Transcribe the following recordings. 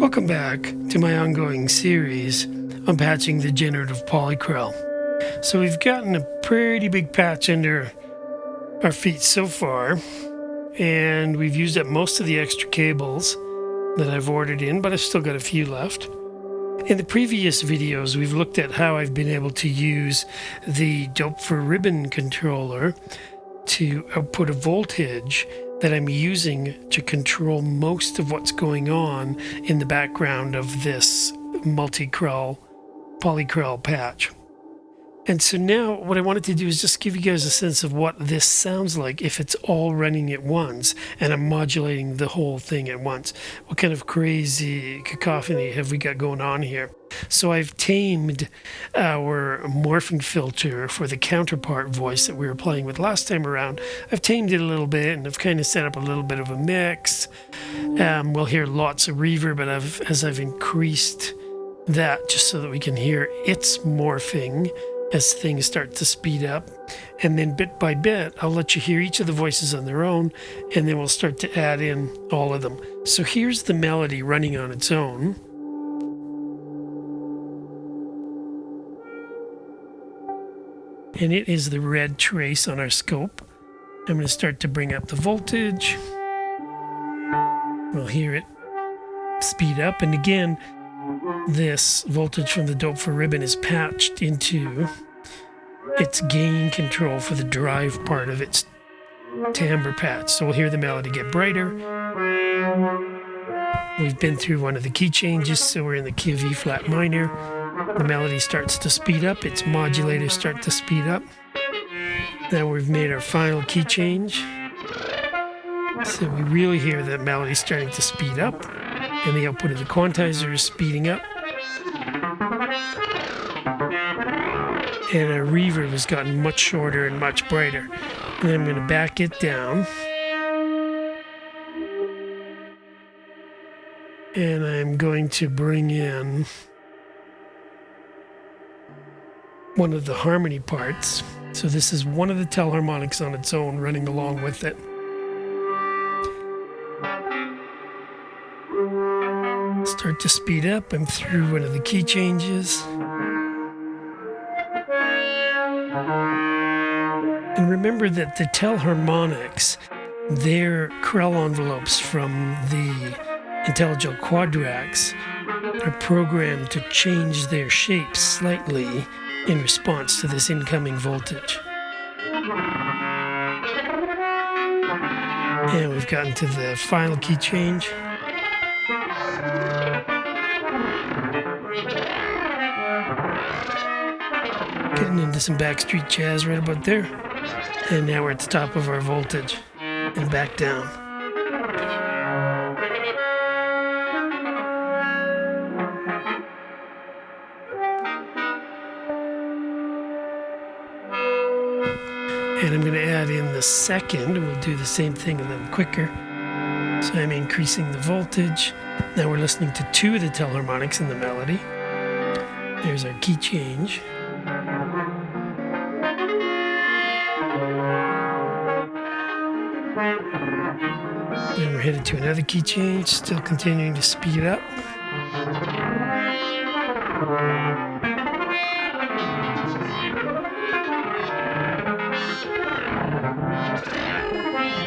Welcome back to my ongoing series on patching the generative Polykrell. So we've gotten a pretty big patch under our feet so far, and we've used up most of the extra cables that I've ordered in, but I've still got a few left. In the previous videos, we've looked at how I've been able to use the dope for ribbon controller to output a voltage that I'm using to control most of what's going on in the background of this multi-Krell, Polykrell patch. And so now what I wanted to do is just give you guys a sense of what this sounds like if it's all running at once and I'm modulating the whole thing at once. What kind of crazy cacophony have we got going on here? So I've tamed our morphing filter for the counterpart voice that we were playing with last time around. I've tamed it a little bit and I've kind of set up a little bit of a mix. We'll hear lots of reverb, but as I've increased that just so that we can hear its morphing as things start to speed up. And then bit by bit, I'll let you hear each of the voices on their own, and then we'll start to add in all of them. So here's the melody running on its own. And it is the red trace on our scope. I'm going to start to bring up the voltage. We'll hear it speed up. And again, this voltage from the dope for ribbon is patched into its gain control for the drive part of its timbre patch. So we'll hear the melody get brighter. We've been through one of the key changes, so we're in the key of E flat minor. The melody starts to speed up, its modulators start to speed up. Now we've made our final key change. So we really hear that melody starting to speed up, and the output of the quantizer is speeding up. And our reverb has gotten much shorter and much brighter. And then I'm going to back it down. And I'm going to bring in one of the harmony parts. So this is one of the telharmonics on its own running along with it. Start to speed up. I'm through one of the key changes. And remember that the telharmonics, they're Krell envelopes from the IntelliGel Quadrax, are programmed to change their shape slightly in response to this incoming voltage. And we've gotten to the final key change. Getting into some backstreet jazz right about there. And now we're at the top of our voltage and back down. And I'm going to add in the second. We'll do the same thing a little quicker. So I'm increasing the voltage. Now we're listening to two of the telharmonics in the melody. There's our key change. Then we're headed to another key change, still continuing to speed up.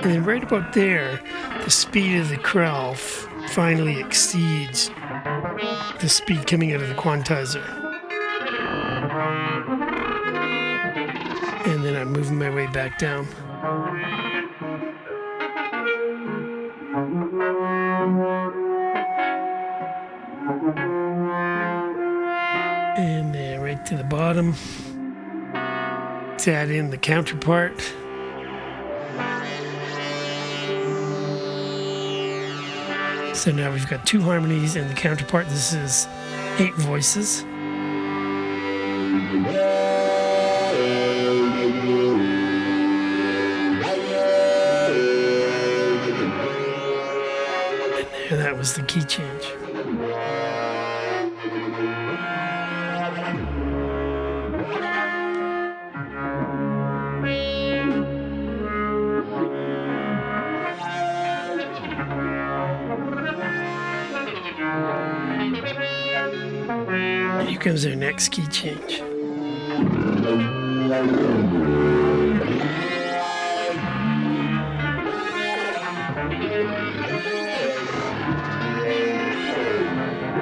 And then right about there, the speed of the Krell finally exceeds the speed coming out of the quantizer. And then I'm moving my way back down. And then right to the bottom. Let's add in the counterpart. So now we've got two harmonies and the counterpart. This is 8 voices. And that was the key change. here comes our next key change.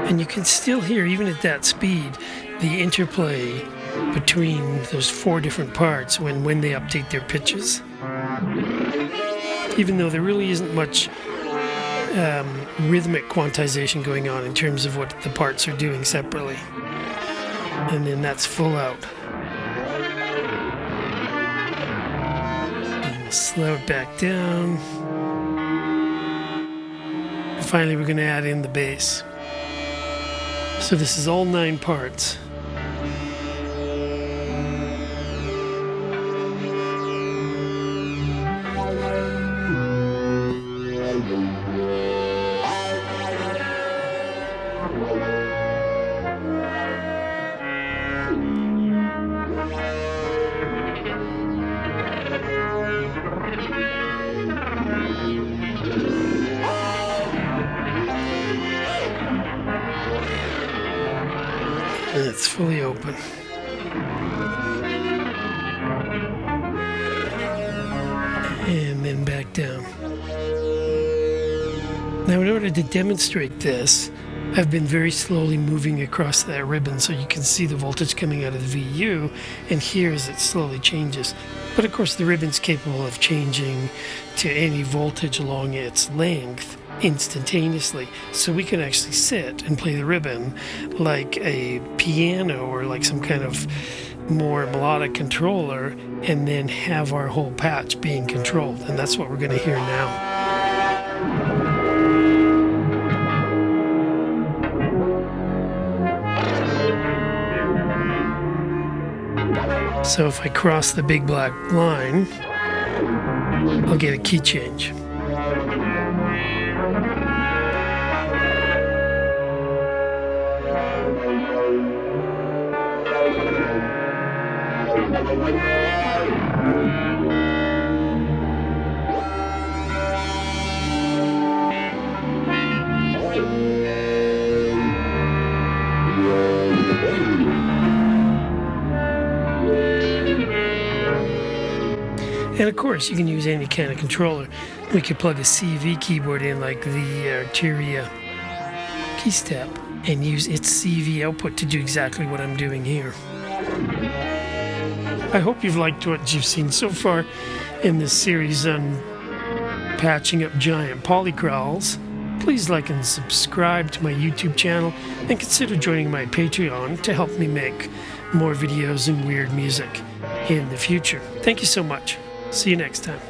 And you can still hear, even at that speed, the interplay between those 4 different parts when they update their pitches. Even though there really isn't much rhythmic quantization going on in terms of what the parts are doing separately. And then that's full out. And we'll slow it back down. And finally, we're going to add in the bass. So this is all 9 parts. And it's fully open. And then back down. Now, in order to demonstrate this, I've been very slowly moving across that ribbon so you can see the voltage coming out of the VU and hear as it slowly changes. But of course the ribbon's capable of changing to any voltage along its length instantaneously, so we can actually sit and play the ribbon like a piano or like some kind of more melodic controller, and then have our whole patch being controlled, and that's what we're going to hear now. So if I cross the big black line, I'll get a key change. And of course, you can use any kind of controller. We could plug a CV keyboard in, like the Arteria key step, and use its CV output to do exactly what I'm doing here. I hope you've liked what you've seen so far in this series on patching up giant polykrells. Please like and subscribe to my YouTube channel, and consider joining my Patreon to help me make more videos and weird music in the future. Thank you so much. See you next time.